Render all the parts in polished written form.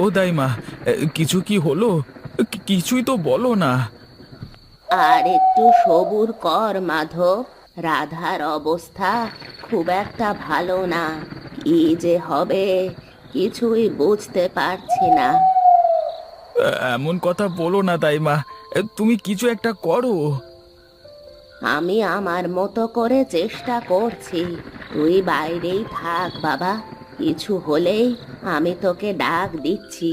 ও দাইমা, কিছু কি হলো? কিছুই তো বলো না। আর একটু সবুর কর মাধব। রাধার অবস্থা খুব একটা ভালো না। কি যে হবে কিছুই বুঝতে পারছি না। এমন কথা বলো না দাইমা, তুমি কিছু একটা করো। আমি আমার মতো করে চেষ্টা করছি। তুই বাইরেই থাক বাবা। কিছু হলেই আমি তোকে ডাক দিচ্ছি।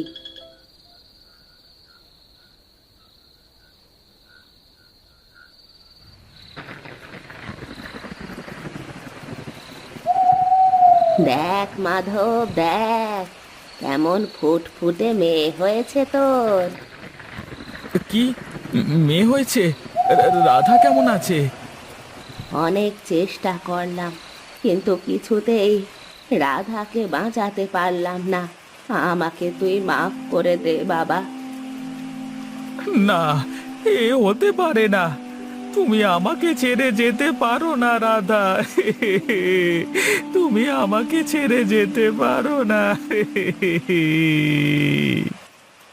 দেখ মাধব, দেখ কেমন ফুটফুটে মেয়ে হয়েছে তোর। কি মেয়ে হয়েছে? রাধা কেমন আছে? অনেক চেষ্টা করলাম, কিন্তু কিছুতেই রাধাকে বাঁচাতে পারলাম না। আমাকে তুই মাফ করে দে বাবা। না, এ হতে পারে না। তুমি আমাকে ছেড়ে যেতে পারো না রাধা। তুমি আমাকে ছেড়ে যেতে পারো না।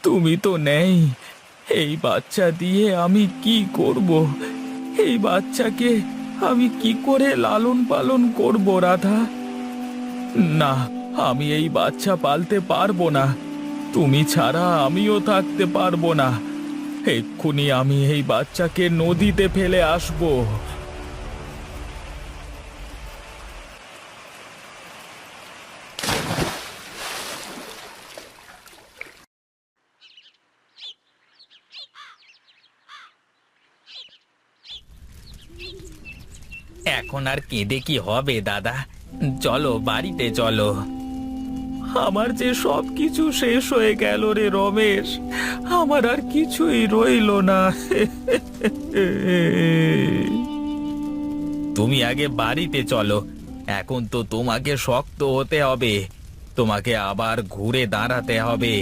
তুমি তো নেই, এই বাচ্চা দিয়ে আমি কি করব? এই বাচ্চাকে আমি কি করে লালন পালন করব রাধা? না, আমি এই বাচ্চা পালতে পারবো না। তুমি ছাড়া আমিও থাকতে পারবো না। এক্ষুনি আমি এই বাচ্চাকে নদীতে ফেলে আসবো। এখন আর কেঁদে কি হবে দাদা? চলো বাড়িতে চলো। আমার যে সব কিছু শেষ হয়ে গেল রে রমেশ, আমার আর কিছুই রইলো না। তুমি আগে বাড়িতে চলো। এখন তো তোমাকে শক্ত হতে হবে, তোমাকে আবার ঘুরে দাঁড়াতে হবে।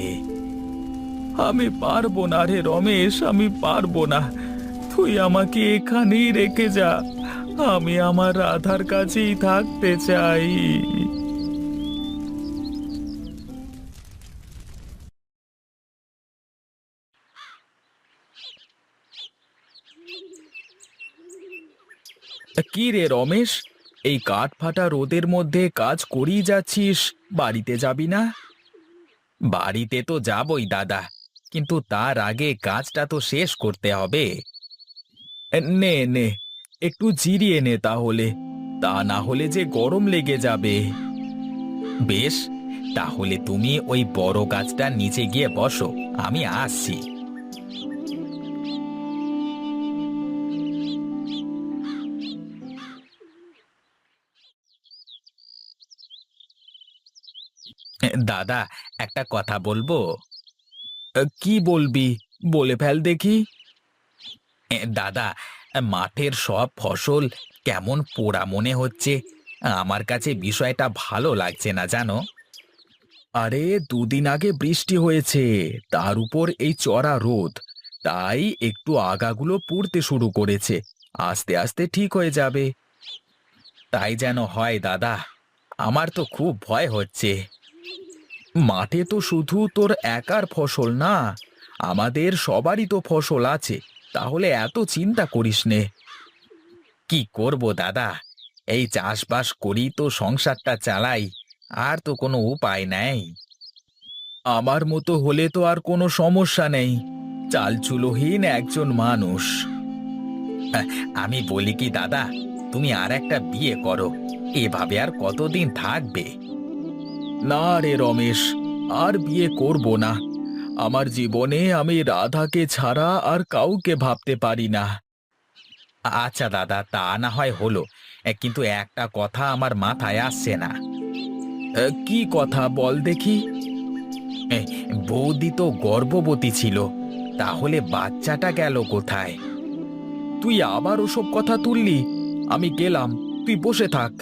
আমি পারবো না রে রমেশ, আমি পারবো না। তুই আমাকে এখানেই রেখে যা। আমি আমার রাধার কাছেই থাকতে চাই। কি রে রমেশ, এই কাঠ ফাটা রোদের মধ্যে কাজ করেই যাচ্ছিস, বাড়িতে যাবি না? বাড়িতে তো যাবই দাদা, কিন্তু তার আগে কাজটা তো শেষ করতে হবে। নে নে, একটু জিরিয়ে নে তাহলে, তা না হলে যে গরম লেগে যাবে। বেশ, তাহলে তুমি ওই বড় গাছটার নিচে গিয়ে বসো, আমি আসছি। দাদা, একটা কথা বলবো? কি বলবি? বলে ফেল দেখি। দাদা, মাঠের সব ফসল কেমন পোড়া মনে হচ্ছে। আমার কাছে বিষয়টা ভালো লাগছে না জানো। আরে, দুদিন আগে বৃষ্টি হয়েছে, তার উপর এই চড়া রোদ, তাই একটু আগাগুলো পুড়তে শুরু করেছে। আস্তে আস্তে ঠিক হয়ে যাবে। তাই যেন হয় দাদা, আমার তো খুব ভয় হচ্ছে। মাঠে তো শুধু তোর একার ফসল না, আমাদের সবারই তো ফসল আছে, তাহলে এত চিন্তা করিস নে। কি করব দাদা, এই চাষবাস করি তো সংসারটা চালাই, আর তো কোনো উপায় নেই। আমার মতো হলে তো আর কোনো সমস্যা নেই, চালচুলোহীন একজন মানুষ। আহ, আমি বলি কি দাদা, তুমি আর একটা বিয়ে করো, এভাবে আর কতদিন থাকবে? না রে রমেশ, আর বিয়ে করব না। আমার জীবনে আমি রাধাকে ছাড়া আর কাউকে ভাবতে পারি না। আচ্ছা দাদা, তা না হয় হলো, কিন্তু একটা কথা আমার মাথায় আসছে না। কি কথা বল দেখি। এ, বৌদি তো গর্ভবতী ছিল, তাহলে বাচ্চাটা গেল কোথায়? তুই আবার ওসব কথা তুললি? আমি গেলাম, তুই বসে থাক।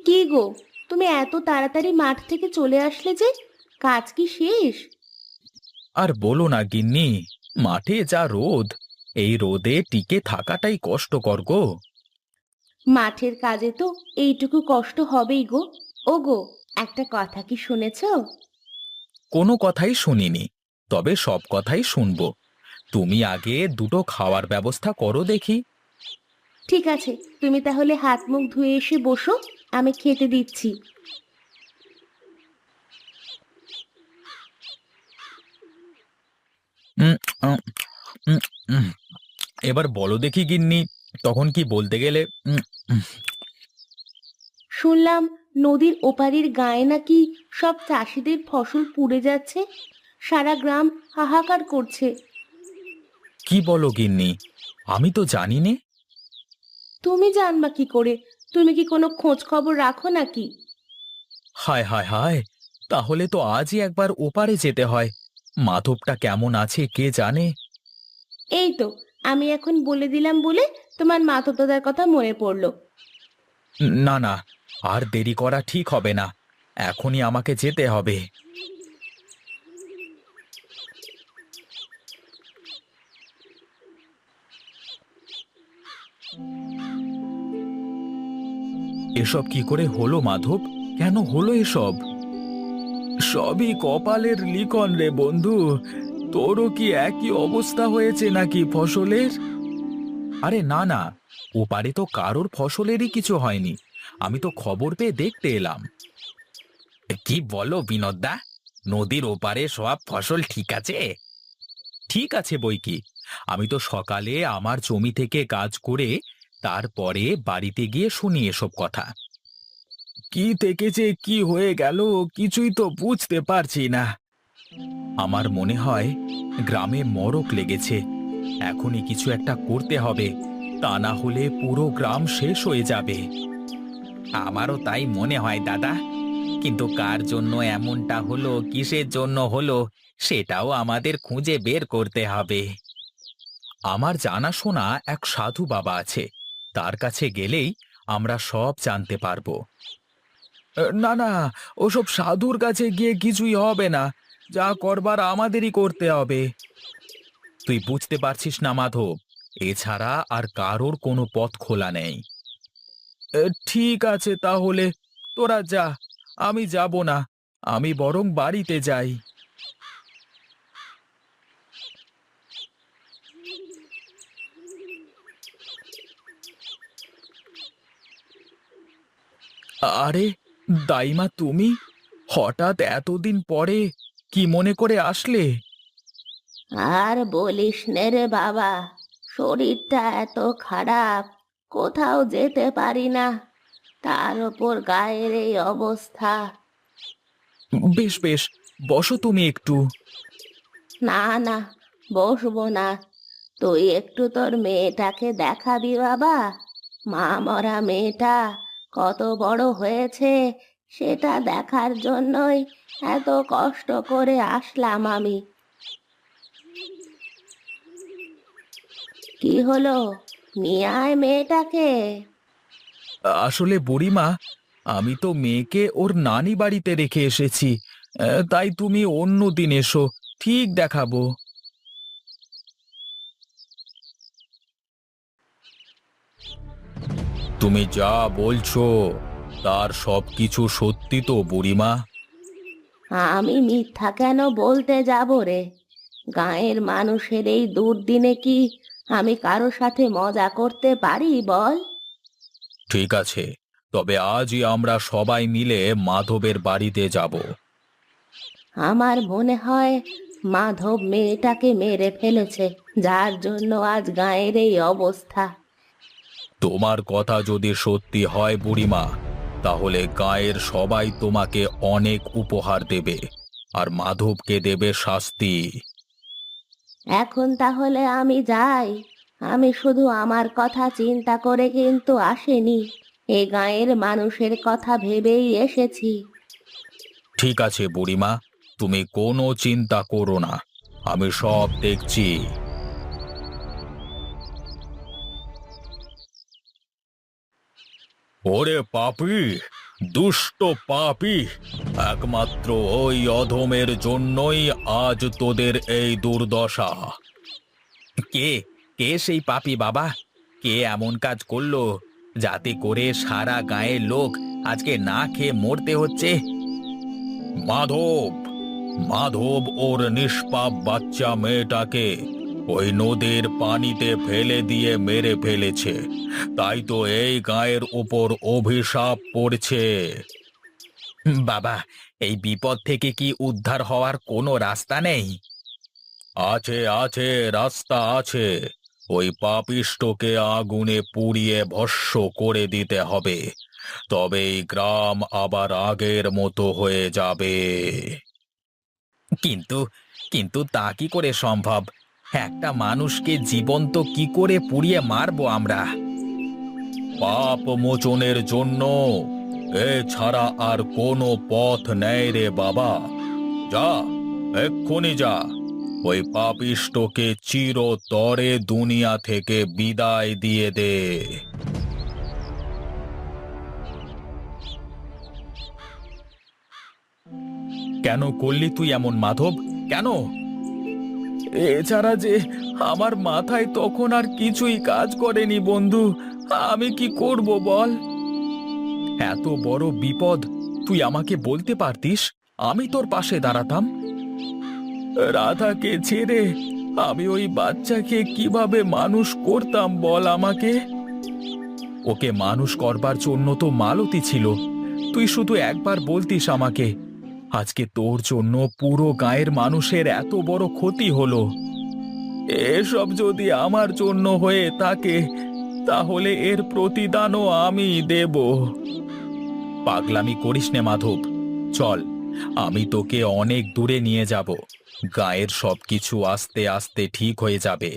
কি গো, তুমি এত তাড়াতাড়ি মাঠ থেকে চলে আসলে যে? কাজ কি শেষ? আর বলো না গিন্নি, মাঠে যা রোদ, এই রোদে টিকে থাকাটাই কষ্টকর গো। মাঠের কাজে তো এইটুকু কষ্ট হবেই গো। ও গো, একটা কথা কি শুনেছো? কোনো কথাই শুনিনি, তবে সব কথাই শুনবো। তুমি আগে দুটো খাওয়ার ব্যবস্থা করো দেখি। ঠিক আছে, তুমি তাহলে হাত মুখ ধুয়ে এসে বসো, আমি খেতে দিচ্ছি। উম, উম, উম, উম। এবার বলো দেখি গিন্নি, তখন কি বলতে গেলে? উম, উম। শুনলাম নদীর ওপারের গায়ে নাকি সব চাষিদের ফসল পুড়ে যাচ্ছে, সারা গ্রাম হাহাকার করছে। কি বলো গিন্নি? আমি তো জানি নে। তুমি জানবা কি করে? তুমি কি কোনো খোঁজ খবর রাখো নাকি? হায় হায় হায়, তাহলে তো আজই একবার ওপারে যেতে হয়। মাধবটা কেমন আছে কে জানে। এই তো, আমি এখন বলে দিলাম বলে তোমার মাথা কথা মনে পড়লো। না না, আর দেরি করা ঠিক হবে না, এখনই আমাকে যেতে হবে। এসব কি করে হলো মাধব? কেন হলো এসব? সবই কপালের লিখন রে বন্ধু। তোরও কি একই অবস্থা হয়েছে নাকি ফসলের? আরে না না, ওপারে তো কারোর ফসলেরই কিছু হয়নি। আমি তো খবর পেয়ে দেখতে এলাম। কি বলো বিনোদদা? নদীর ওপারে সব ফসল ঠিক আছে? ঠিক আছে বই কি, আমি তো সকালে আমার জমি থেকে কাজ করে তারপরে বাড়িতে গিয়ে শুনি এসব কথা। কি থেকে যে কি হয়ে গেল কিছুই তো বুঝতে পারছি না। আমার মনে হয় গ্রামে মড়ক লেগেছে। এখনই কিছু একটা করতে হবে, তা না হলে পুরো গ্রাম শেষ হয়ে যাবে। আমারও তাই মনে হয় দাদা, কিন্তু কার জন্য এমনটা হলো, কিসের জন্য হলো, সেটাও আমাদের খুঁজে বের করতে হবে। আমার জানাশোনা এক সাধু বাবা আছে, তার কাছে গেলেই আমরা সব জানতে পারবো। না না, ওসব সাধুর কাছে গিয়ে কিছুই হবে না, যা করবার আমাদেরই করতে হবে। তুই বুঝতে পারছিস না মাধব, এছাড়া আর কারোর কোনো পথ খোলা নেই। ঠিক আছে তাহলে, তোরা যা, আমি যাব না, আমি বরং বাড়িতে যাই। আরে দাইমা, তুমি হঠাৎ এতদিন পরে কি মনে করে আসলে? আর বলিস নে রে বাবা, শরীরটা এত খারাপ, কোথাও যেতে পারি না, তার ওপর গায়ের এই অবস্থা। বেশ বেশ, বসো তুমি একটু। না না, বসবো না। তুই একটু তোর মেয়েটাকে দেখাবি বাবা। মা মরা মেয়েটা কত বড় হয়েছে সেটা দেখার জন্যই এত কষ্ট করে আসলাম আমি। কি হলো, নিয়ে আয় মেয়েটাকে। আসলে বুড়িমা, আমি তো মেয়েকে ওর নানি বাড়িতে রেখে এসেছি। তাই তুমি অন্য দিন এসো, ঠিক দেখাবো। তুমি যা বলছো তার সবকিছু সত্যি তো বুড়িমা? আমি মিথ্যা কেন বলতে যাব রে? গাঁয়ের মানুষের এই দুর্দিনে কি আমি কারো সাথে মজা করতে পারি বল? ঠিক আছে, তবে আজই আমরা সবাই মিলে মাধবের বাড়িতে যাব। আমার মনে হয় মাধব মেয়েটাকে মেরে ফেলেছে, যার জন্য আজ গাঁয়ের এই অবস্থা। তোমার কথা যদি সত্যি হয় বুড়িমা, তাহলে গায়ের সবাই তোমাকে অনেক উপহার দেবে, আর মাধবকে দেবে শাস্তি। এখন তাহলে আমি যাই। আমি শুধু আমার কথা চিন্তা করে কিন্তু আসেনি, এই গাঁয়ের মানুষের কথা ভেবেই এসেছি। ঠিক আছে বুড়িমা, তুমি কোনো চিন্তা করো না, আমি সব দেখছি। ওরে পাপী, দুষ্ট পাপী, একমাত্র ওই অধমের জন্যই আজ তোদের এই দুর্দশা। কে কে সেই পাপী বাবা? কে এমন কাজ করলো যাতে করে সারা গাঁয়ের লোক আজকে না খেয়ে মরতে হচ্ছে? মাধব, মাধব ওর নিষ্পাপ বাচ্চা মেয়েটাকে ওই নদীর পানিতে ফেলে দিয়ে মেরে ফেলেছে। তাই তো এই গায়ের উপর অভিশাপ পড়ছে। বাবা, এই বিপদ থেকে কি উদ্ধার হওয়ার কোনো রাস্তা নেই? আছে, আছে, রাস্তা আছে। ওই পাপিষ্ঠকে আগুনে পুড়িয়ে ভস্ম করে দিতে হবে, তবেই গ্রাম আবার আগের মতো হয়ে যাবে। কিন্তু কিন্তু তা কি করে সম্ভব? একটা মানুষকে জীবন্ত কি করে পুড়িয়ে মারবো আমরা? পাপ মোচনের জন্য এছাড়া আর কোনো পথ নেই রে বাবা। যা, এক্ষুনি যা, ওই পাপিষ্ঠকে চিরতরে দুনিয়া থেকে বিদায় দিয়ে দে। কেন করলি তুই এমন মাধব? কেন? এছাড়া যে আমার মাথায় তখন আর কিছুই কাজ করেনি বন্ধু। আমি কি করব বল? এত বড় বিপদ তুই আমাকে বলতে পারতিস, আমি তোর পাশে দাঁড়াতাম। রাধাকে ছেড়ে আমি ওই বাচ্চাকে কিভাবে মানুষ করতাম বল আমাকে? ওকে মানুষ করবার জন্য তো মালতী ছিল। তুই শুধু একবার বলতিস আমাকে, আজকে তোর জন্য পুরো গাঁয়ের মানুষের এত বড় ক্ষতি হলো। এসব যদি আমার জন্য হয়ে থাকে তাহলে এর প্রতিদানও আমি দেব। পাগলামি করিস নে মাধব, চল, আমি তোকে অনেক দূরে নিয়ে যাব। গায়ের সবকিছু আস্তে আস্তে ঠিক হয়ে যাবে।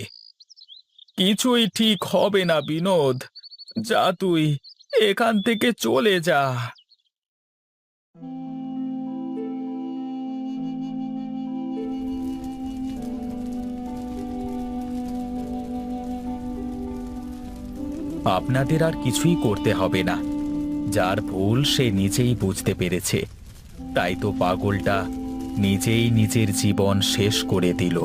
কিছুই ঠিক হবে না বিনোদ, যা তুই এখান থেকে চলে যা। আপনাদের আর কিছুই করতে হবে না। যার ভুল সে নিজেই বুঝতে পেরেছে, তাই তো পাগলটা নিজেই নিজের জীবন শেষ করে দিল।